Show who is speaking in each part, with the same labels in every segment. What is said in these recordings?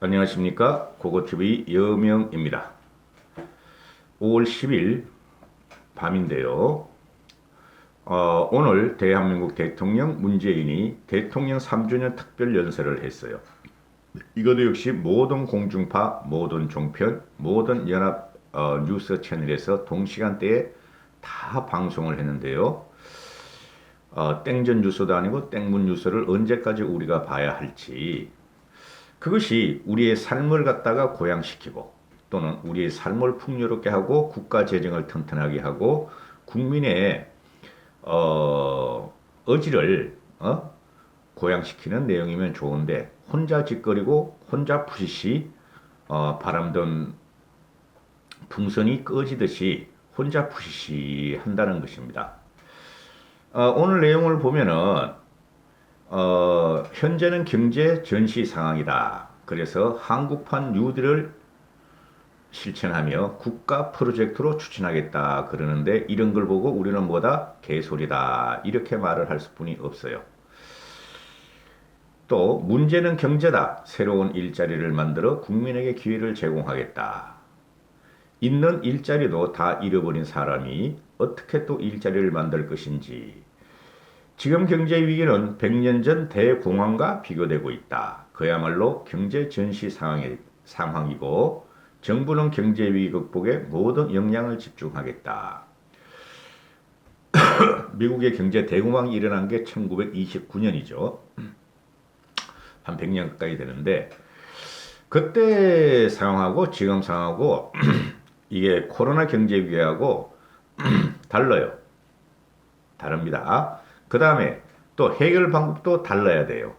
Speaker 1: 안녕하십니까. 고고TV 여명입니다. 5월 10일 밤인데요. 오늘 대한민국 대통령 문재인이 대통령 3주년 특별 연설을 했어요. 이것도 역시 모든 공중파, 모든 종편, 모든 연합 뉴스 채널에서 동시간대에 다 방송을 했는데요. 땡전 뉴스도 아니고 땡문 뉴스를 언제까지 우리가 봐야 할지, 그것이 우리의 삶을 갖다가 고양시키고 또는 우리의 삶을 풍요롭게 하고 국가 재정을 튼튼하게 하고 국민의 의지를 고양시키는 내용이면 좋은데, 혼자 짓거리고 혼자 푸시시 바람든 풍선이 꺼지듯이 혼자 푸시시 한다는 것입니다. 오늘 내용을 보면은 현재는 경제 전시 상황이다. 그래서 한국판 뉴딜을 실천하며 국가 프로젝트로 추진하겠다 그러는데, 이런 걸 보고 우리는 뭐다? 개소리다. 이렇게 말을 할 수뿐이 없어요. 또 문제는 경제다. 새로운 일자리를 만들어 국민에게 기회를 제공하겠다. 있는 일자리도 다 잃어버린 사람이 어떻게 또 일자리를 만들 것인지. 지금 경제 위기는 100년 전 대공황과 비교되고 있다. 그야말로 경제 전시 상황이고 정부는 경제 위기 극복에 모든 역량을 집중하겠다. 미국의 경제 대공황이 일어난 게 1929년이죠. 한 100년 가까이 되는데, 그때 상황하고 지금 상황하고 이게 코로나 경제 위기하고 달라요. 다릅니다. 그 다음에 또 해결 방법도 달라야 돼요.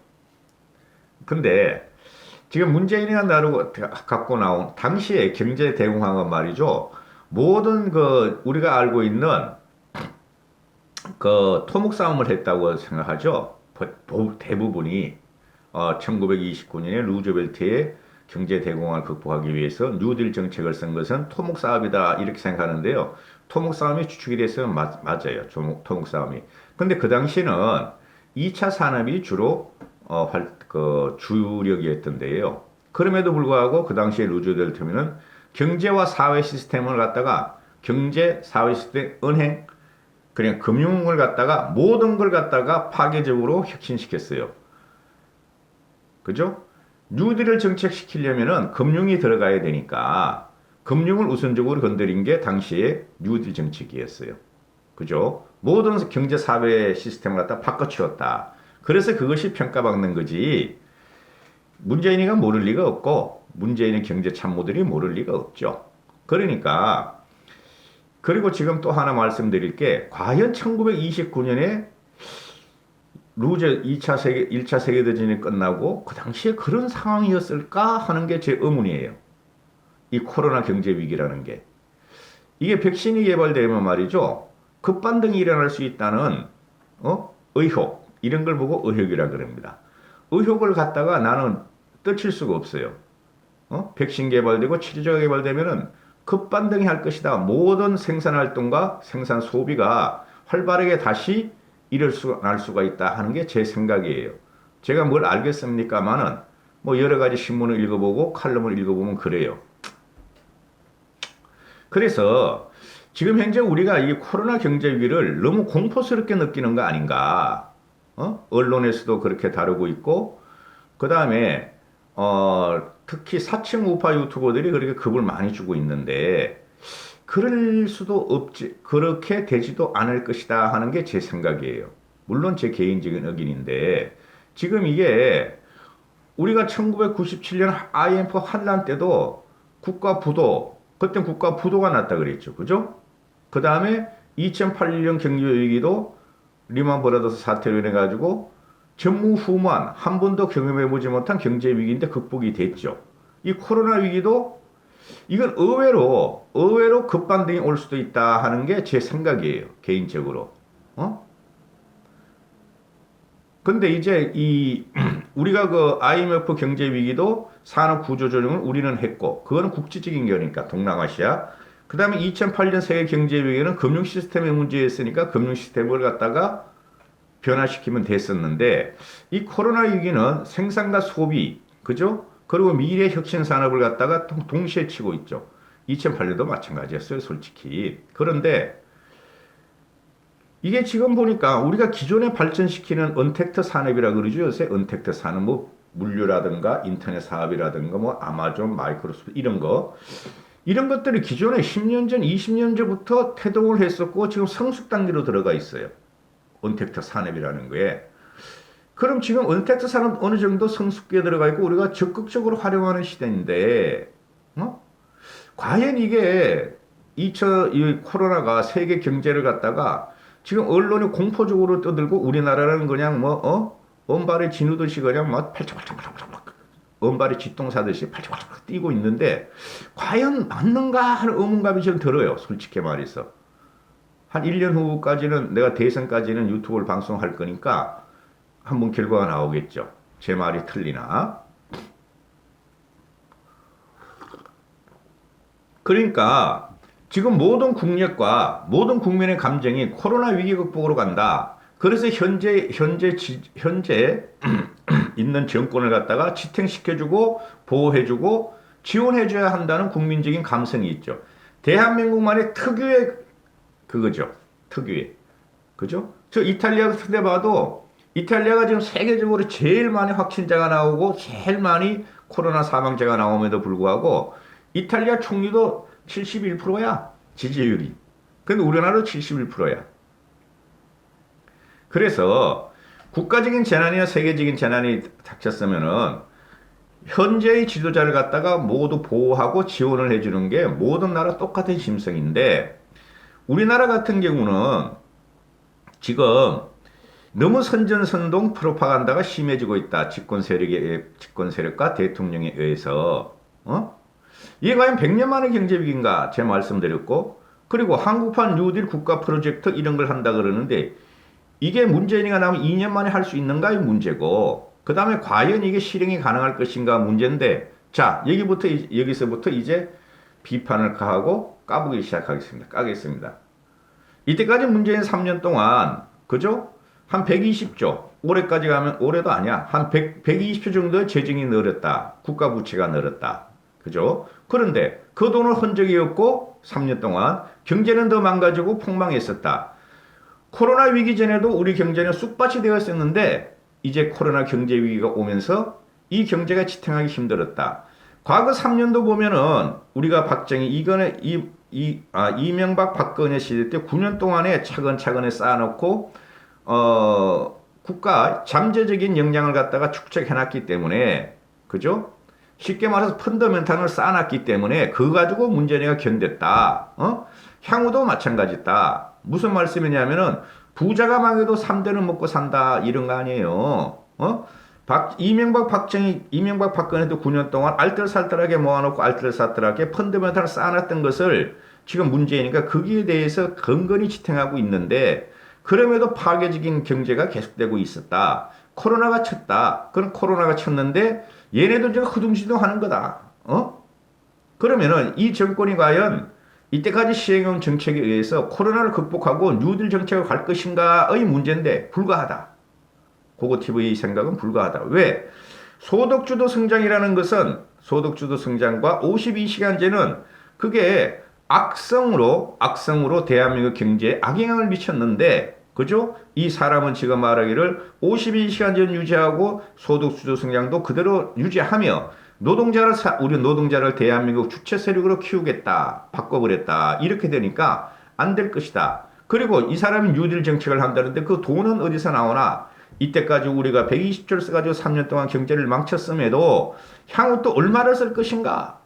Speaker 1: 근데 지금 문재인이가 갖고 나온 당시의 경제 대공황은 말이죠. 모든 우리가 알고 있는 토목 싸움을 했다고 생각하죠. 대부분이 1929년에 루즈벨트의 경제 대공황을 극복하기 위해서 뉴딜 정책을 쓴 것은 토목 사업이다 이렇게 생각하는데요. 토목 싸움이 주축이 됐으면 맞아요. 토목 싸움이. 근데 그 당시는 2차 산업이 주로 주력이었던데요. 그럼에도 불구하고 그 당시에 루즈벨트는 경제와 사회 시스템을 갖다가 경제, 사회 시스템, 은행, 그냥 금융을 갖다가 모든 걸 갖다가 파괴적으로 혁신시켰어요. 그죠? 뉴딜을 정책시키려면은 금융이 들어가야 되니까 금융을 우선적으로 건드린 게 당시에 뉴딜 정책이었어요. 그죠? 모든 경제 사회 시스템을 갖다 바꿔치웠다. 그래서 그것이 평가받는 거지. 문재인이가 모를 리가 없고 문재인의 경제 참모들이 모를 리가 없죠. 그러니까, 그리고 지금 또 하나 말씀드릴 게, 과연 1929년에 1차 세계대전이 끝나고 그 당시에 그런 상황이었을까 하는 게 제 의문이에요. 이 코로나 경제 위기라는 게. 이게 백신이 개발되면 말이죠. 급반등이 일어날 수 있다는 의혹, 이런 걸 보고 의혹이라 그럽니다. 의혹을 갖다가 나는 떨칠 수가 없어요. 백신 개발되고 치료제가 개발되면은 급반등이 할 것이다. 모든 생산 활동과 생산 소비가 활발하게 다시 날 수가 있다 하는 게 제 생각이에요. 제가 뭘 알겠습니까마는 뭐 여러 가지 신문을 읽어보고 칼럼을 읽어보면 그래요. 그래서 지금 현재 우리가 이 코로나 경제 위기를 너무 공포스럽게 느끼는 거 아닌가? 언론에서도 그렇게 다루고 있고, 그 다음에 특히 사칭 우파 유튜버들이 그렇게 급을 많이 주고 있는데, 그럴 수도 없지, 그렇게 되지도 않을 것이다 하는 게 제 생각이에요. 물론 제 개인적인 의견인데, 지금 이게 우리가 1997년 IMF 환란 때도 국가 부도, 그때 국가 부도가 났다 그랬죠. 그죠? 그 다음에 2008년 경제위기도 리만 브라더스 사태로 인해 가지고 전무후무한 한 번도 경험해보지 못한 경제위기인데 극복이 됐죠. 이 코로나 위기도 이건 의외로 급반등이 올 수도 있다 하는 게 제 생각이에요. 개인적으로. 근데 이제 우리가 그 IMF 경제 위기도 산업 구조 조정을 우리는 했고, 그거는 국제적인 거니까 동남아시아. 그 다음에 2008년 세계 경제 위기는 금융 시스템의 문제였으니까 금융 시스템을 갖다가 변화시키면 됐었는데, 이 코로나 위기는 생산과 소비, 그죠? 그리고 미래 혁신 산업을 갖다가 동시에 치고 있죠. 2008년도 마찬가지였어요, 솔직히. 그런데 이게 지금 보니까 우리가 기존에 발전시키는 언택트 산업이라 그러죠. 요새 언택트 산업, 뭐 물류라든가 인터넷 사업이라든가 뭐 아마존, 마이크로소프트 이런 것들이 기존에 10년 전, 20년 전부터 태동을 했었고 지금 성숙 단계로 들어가 있어요. 언택트 산업이라는 거에. 그럼 지금 언택트 산업 어느 정도 성숙기에 들어가 있고 우리가 적극적으로 활용하는 시대인데, 과연 이게 이 코로나가 세계 경제를 갖다가 지금 언론이 공포적으로 떠들고 우리나라는 그냥 언발에 진우듯이 그냥 팔짝팔짝팔짝 언발에 쥐똥사듯이 팔짝팔짝 뛰고 있는데 과연 맞는가 하는 의문감이 좀 들어요. 솔직히 말해서. 한 1년 후까지는 내가 대선까지는 유튜브를 방송할 거니까 한번 결과가 나오겠죠. 제 말이 틀리나. 그러니까 지금 모든 국력과 모든 국민의 감정이 코로나 위기 극복으로 간다. 그래서 현재 있는 정권을 갖다가 지탱시켜주고 보호해주고 지원해줘야 한다는 국민적인 감성이 있죠. 대한민국만의 특유의 그거죠. 특유의. 그죠? 저 이탈리아 같은 데 봐도 이탈리아가 지금 세계적으로 제일 많이 확진자가 나오고 제일 많이 코로나 사망자가 나옴에도 불구하고 이탈리아 총리도 71%야. 지지율이. 근데 우리나라도 71%야. 그래서 국가적인 재난이나 세계적인 재난이 닥쳤으면은 현재의 지도자를 갖다가 모두 보호하고 지원을 해주는 게 모든 나라 똑같은 심성인데 우리나라 같은 경우는 지금 너무 선전선동 프로파간다가 심해지고 있다. 집권 세력과 대통령에 의해서. 이게 과연 100년 만의 경제 위기인가? 제 말씀드렸고 그리고 한국판 뉴딜 국가 프로젝트 이런 걸 한다 그러는데 이게 문재인이가 나오면 2년 만에 할 수 있는가의 문제고 그 다음에 과연 이게 실행이 가능할 것인가 문제인데 자 여기서부터 이제 비판을 가하고 까보기 시작하겠습니다. 까겠습니다. 이때까지 문재인 3년 동안 그죠? 한 120조 올해까지 가면 올해도 아니야. 한 120조 정도의 재정이 늘었다. 국가 부채가 늘었다. 그죠? 그런데 그 돈을 헌 적이 없고 3년 동안 경제는 더 망가지고 폭망했었다. 코로나 위기 전에도 우리 경제는 쑥밭이 되었었는데 이제 코로나 경제 위기가 오면서 이 경제가 지탱하기 힘들었다. 과거 3년도 보면은 우리가 이명박 박근혜 시대 때 9년 동안에 차근차근히 쌓아놓고 국가 잠재적인 역량을 갖다가 축적해놨기 때문에 그죠? 쉽게 말해서 펀더멘탈을 쌓아놨기 때문에 그거 가지고 문재인이가 견뎠다. 향후도 마찬가지다. 무슨 말씀이냐면은 부자가 망해도 3대는 먹고 산다 이런 거 아니에요. 이명박 박근혜도 9년 동안 알뜰살뜰하게 모아놓고 알뜰살뜰하게 펀더멘탈을 쌓아놨던 것을 지금 문재인이가 거기에 대해서 근근히 지탱하고 있는데 그럼에도 파괴적인 경제가 계속되고 있었다. 코로나가 쳤다. 그럼 코로나가 쳤는데 얘네들 지금 허둥지둥 하는 거다. 그러면은 이 정권이 과연 이때까지 시행해온 정책에 의해서 코로나를 극복하고 뉴딜 정책을 갈 것인가의 문제인데 불가하다. 고고TV 생각은 불가하다. 왜? 소득주도 성장이라는 것은 소득주도 성장과 52시간제는 그게 악성으로 대한민국 경제에 악영향을 미쳤는데 그죠? 이 사람은 지금 말하기를 52시간제 유지하고 소득주도 성장도 그대로 유지하며 우리 노동자를 대한민국 주체 세력으로 키우겠다. 바꿔버렸다. 이렇게 되니까 안 될 것이다. 그리고 이 사람이 뉴딜 정책을 한다는데 그 돈은 어디서 나오나? 이때까지 우리가 120조를 써가지고 3년 동안 경제를 망쳤음에도 향후 또 얼마를 쓸 것인가?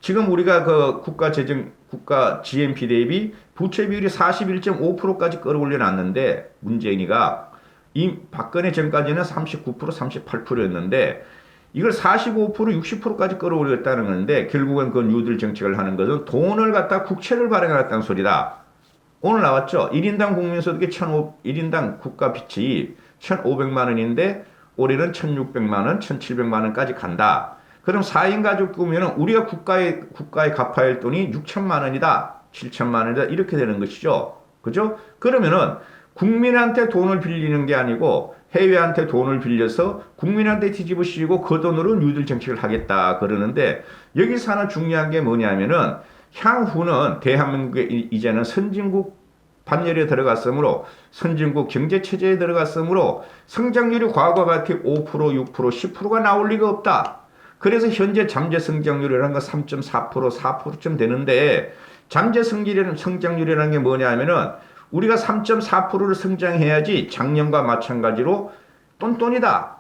Speaker 1: 지금 우리가 그 국가 GNP 대비 부채 비율이 41.5%까지 끌어올려 놨는데 문재인이가 이 박근혜 전까지는 39%, 38%였는데 이걸 45%, 60%까지 끌어올렸다는 건데 결국은 그 뉴딜 정책을 하는 것은 돈을 갖다 국채를 발행하겠다는 소리다. 오늘 나왔죠. 1인당 국민소득이 1인당 국가 빚이 1,500만 원인데 올해는 1,600만 원, 1,700만 원까지 간다. 그럼 4인 가족 꾸면은 우리가 국가에 갚아야 할 돈이 6천만 원이다. 7천만 원이다. 이렇게 되는 것이죠. 그죠? 그러면은 국민한테 돈을 빌리는 게 아니고 해외한테 돈을 빌려서 국민한테 뒤집어 씌우고 그 돈으로 뉴딜 정책을 하겠다 그러는데 여기서 하나 중요한 게 뭐냐면은 향후는 대한민국의 이제는 선진국 반열에 들어갔으므로 선진국 경제체제에 들어갔으므로 성장률이 과거와 같이 5%, 6%, 10%가 나올 리가 없다. 그래서 현재 잠재 성장률이라는 건 3.4%, 4%쯤 되는데 잠재 성장률이라는 게 뭐냐 하면은 우리가 3.4%를 성장해야지 작년과 마찬가지로 똔똔이다.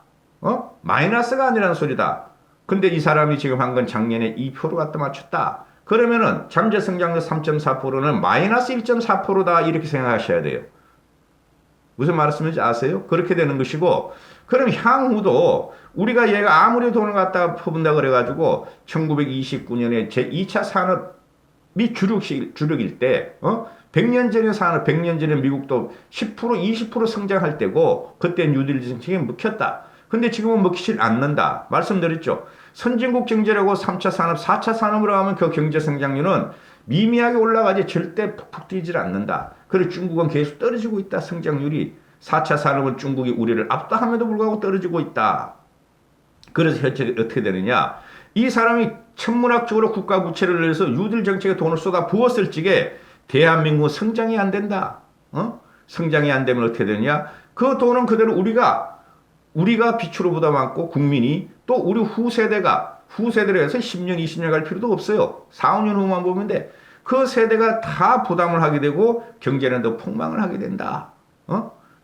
Speaker 1: 마이너스가 아니라는 소리다. 근데 이 사람이 지금 한 건 작년에 2% 갖다 맞췄다. 그러면은 잠재 성장률 3.4%는 마이너스 1.4%다 이렇게 생각하셔야 돼요. 무슨 말씀인지 아세요? 그렇게 되는 것이고 그럼 향후도 우리가 얘가 아무리 돈을 갖다가 퍼분다 그래가지고 1929년에 제2차 산업이 주력일 때 100년 전의 산업, 100년 전에 미국도 10%, 20% 성장할 때고 그때 뉴딜 정책이 먹혔다. 근데 지금은 먹히질 않는다. 말씀드렸죠. 선진국 경제라고 3차 산업, 4차 산업으로 가면 그 경제 성장률은 미미하게 올라가지 절대 푹푹 뛰질 않는다. 그리고 중국은 계속 떨어지고 있다. 성장률이. 4차 산업은 중국이 우리를 압도함에도 불구하고 떨어지고 있다. 그래서 현재 어떻게 되느냐. 이 사람이 천문학적으로 국가 부채를 내서 뉴딜 정책에 돈을 쏟아 부었을 적에 대한민국은 성장이 안 된다. 성장이 안 되면 어떻게 되느냐. 그 돈은 그대로 우리가 빚으로 부담하고 국민이 또 우리 후세대로 해서 10년, 20년 갈 필요도 없어요. 4, 5년 후만 보면 돼. 그 세대가 다 부담을 하게 되고 경제는 더 폭망을 하게 된다.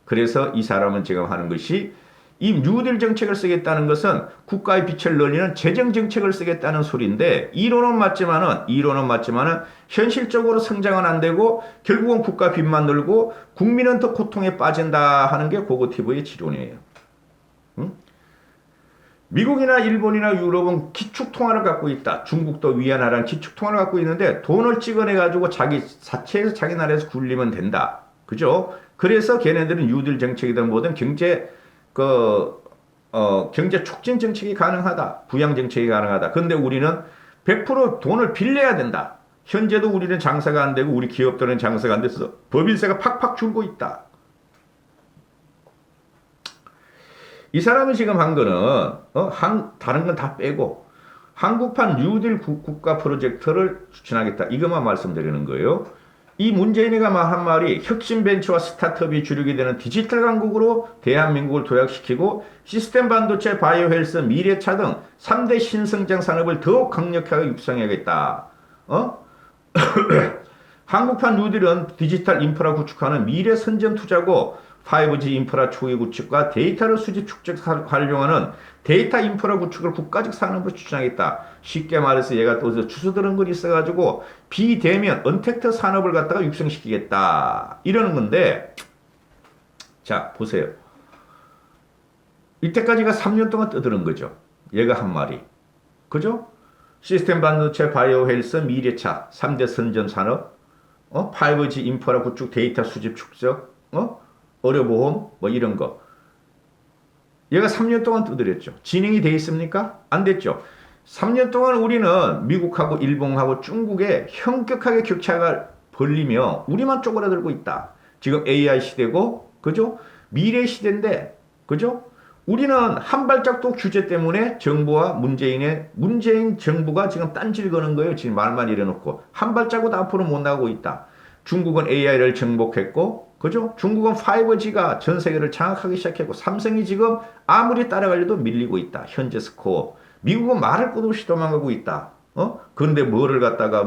Speaker 1: 그래서 이 사람은 지금 하는 것이 이 뉴딜 정책을 쓰겠다는 것은 국가의 빚을 늘리는 재정 정책을 쓰겠다는 소리인데 이론은 맞지만은 현실적으로 성장은 안 되고 결국은 국가 빚만 늘고 국민은 더 고통에 빠진다 하는 게 고고티브의 지론이에요. 미국이나 일본이나 유럽은 기축통화를 갖고 있다. 중국도 위안화랑 기축통화를 갖고 있는데 돈을 찍어내가지고 자기 자체에서 자기 나라에서 굴리면 된다. 그죠? 그래서 걔네들은 뉴딜 정책이든 뭐든 경제 촉진 정책이 가능하다. 부양 정책이 가능하다. 근데 우리는 100% 돈을 빌려야 된다. 현재도 우리는 장사가 안 되고 우리 기업들은 장사가 안 돼서 법인세가 팍팍 줄고 있다. 이 사람이 지금 한 거는 다른 건 다 빼고 한국판 뉴딜 국가 프로젝트를 추진하겠다. 이것만 말씀드리는 거예요. 이 문재인이가 한 말이 혁신 벤처와 스타트업이 주력이 되는 디지털 강국으로 대한민국을 도약시키고 시스템 반도체, 바이오 헬스, 미래차 등 3대 신성장 산업을 더욱 강력하게 육성해야겠다. 한국판 뉴딜은 디지털 인프라 구축하는 미래 선점 투자고 5G 인프라 초기 구축과 데이터를 수집 축적 활용하는 데이터 인프라 구축을 국가적 산업으로 추진하겠다. 쉽게 말해서 얘가 또 주소들은 걸 있어가지고 비대면 언택트 산업을 갖다가 육성시키겠다. 이러는 건데 자 보세요. 이때까지가 3년 동안 떠드는 거죠. 얘가 한 말이. 그죠? 시스템 반도체, 바이오 헬스, 미래차 3대 선점 산업 5G 인프라 구축, 데이터 수집 축적 의료보험 뭐 이런 거. 얘가 3년 동안 두드렸죠. 진행이 돼 있습니까? 안 됐죠. 3년 동안 우리는 미국하고 일본하고 중국에 현격하게 격차가 벌리며 우리만 쪼그라들고 있다. 지금 AI 시대고 그죠? 미래 시대인데 그죠? 우리는 한 발짝도 규제 때문에 정부와 문재인 정부가 지금 딴질 거는 거예요. 지금 말만 이래놓고 한 발자국 앞으로 못 나가고 있다. 중국은 AI를 정복했고 그죠? 중국은 5G가 전 세계를 장악하기 시작했고 삼성이 지금 아무리 따라가려도 밀리고 있다. 현재 스코어. 미국은 말할 것도 없이 도망가고 있다. 그런데 뭐를 갖다가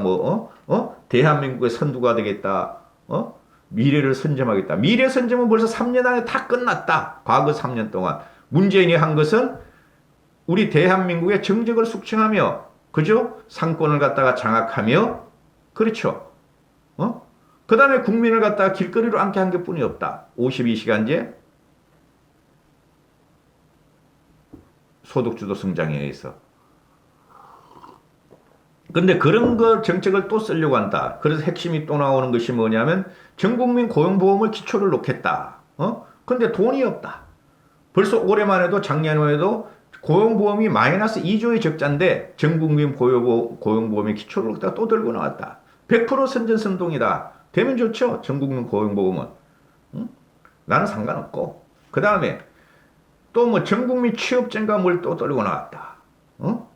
Speaker 1: 대한민국의 선두가 되겠다. 미래를 선점하겠다. 미래 선점은 벌써 3년 안에 다 끝났다. 과거 3년 동안. 문재인이 한 것은 우리 대한민국의 정적을 숙청하며 그죠? 상권을 갖다가 장악하며 그렇죠. 그 다음에 국민을 갖다가 길거리로 앉게 한 것뿐이 없다. 52시간제 소득주도 성장에 의해서. 근데 그런 거 정책을 또 쓰려고 한다. 그래서 핵심이 또 나오는 것이 뭐냐면 전국민 고용보험을 기초를 놓겠다. 근데 돈이 없다. 벌써 올해만 해도 작년만 해도 고용보험이 마이너스 2조의 적자인데 전국민 고용보험의 기초를 갖다가 또 들고 나왔다. 100% 선전선동이다. 되면 좋죠. 전국민 고용보험은. 나는 상관없고. 그 다음에 또 뭐 전국민 취업제인가 뭘 또 떨고 나왔다. 어?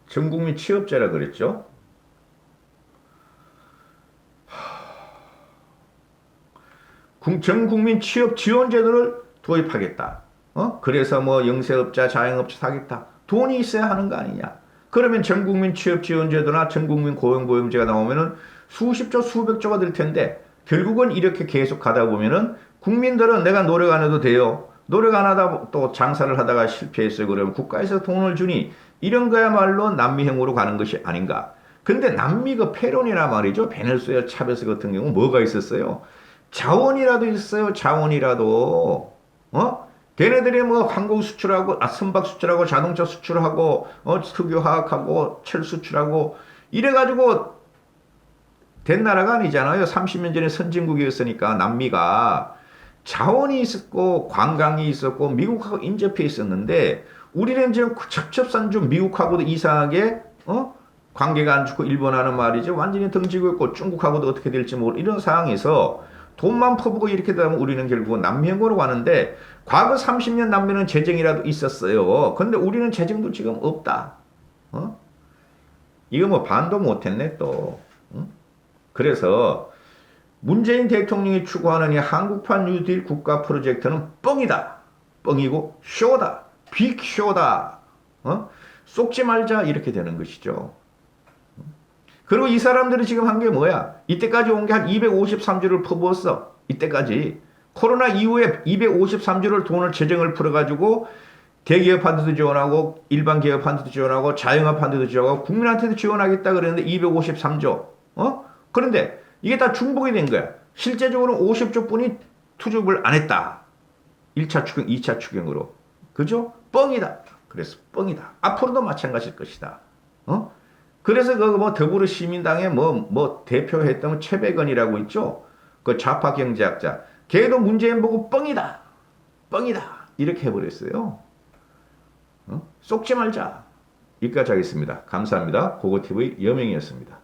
Speaker 1: 전국민 취업제라 그랬죠. 전국민 취업 지원 제도를 도입하겠다. 그래서 뭐 영세업자, 자영업자 사겠다. 돈이 있어야 하는 거 아니냐. 그러면 전국민 취업 지원 제도나 전국민 고용보험제가 나오면은 수십조, 수백조가 될 텐데 결국은 이렇게 계속 가다 보면은 국민들은 내가 노력 안 해도 돼요. 노력 안 하다 또 장사를 하다가 실패했어요. 그러면 국가에서 돈을 주니 이런 거야말로 남미형으로 가는 것이 아닌가. 근데 남미 그 페론이라 말이죠. 베네수엘라 차베스 같은 경우 뭐가 있었어요? 자원이라도 있어요. 자원이라도. 걔네들이 뭐 항공 수출하고, 선박 수출하고, 자동차 수출하고, 석유화학하고, 철 수출하고, 이래가지고 된 나라가 아니잖아요. 30년 전에 선진국이었으니까 남미가 자원이 있었고, 관광이 있었고, 미국하고 인접해 있었는데, 우리는 지금 첩첩산중 미국하고도 이상하게, 관계가 안 좋고, 일본하는 말이죠. 완전히 등지고 있고, 중국하고도 어떻게 될지 모르 이런 상황에서 돈만 퍼부고 이렇게 되면 우리는 결국은 남미형으로 가는데 과거 30년 남미는 재정이라도 있었어요. 근데 우리는 재정도 지금 없다. 이거 뭐 반도 못했네 또. 그래서 문재인 대통령이 추구하는 이 한국판 뉴딜 국가 프로젝트는 뻥이다. 뻥이고 쇼다. 빅쇼다. 쏙지 말자 이렇게 되는 것이죠. 그리고 이 사람들이 지금 한 게 뭐야? 이때까지 온 게 한 253조를 퍼부었어. 이때까지. 코로나 이후에 253조를 돈을 재정을 풀어가지고 대기업한테도 지원하고 일반 기업한테도 지원하고 자영업한테도 지원하고 국민한테도 지원하겠다 그랬는데 253조. 그런데 이게 다 중복이 된 거야. 실제적으로 50조 뿐이 투입을 안 했다. 1차 추경, 2차 추경으로. 그죠? 뻥이다. 그래서 뻥이다. 앞으로도 마찬가지일 것이다. 그래서 그 뭐 더불어시민당의 뭐 대표했던 최백원이라고 있죠. 그 좌파 경제학자. 걔도 문재인 보고 뻥이다. 뻥이다. 이렇게 해버렸어요. 쏙지 말자. 여기까지 하겠습니다. 감사합니다. 고고TV 여명이었습니다.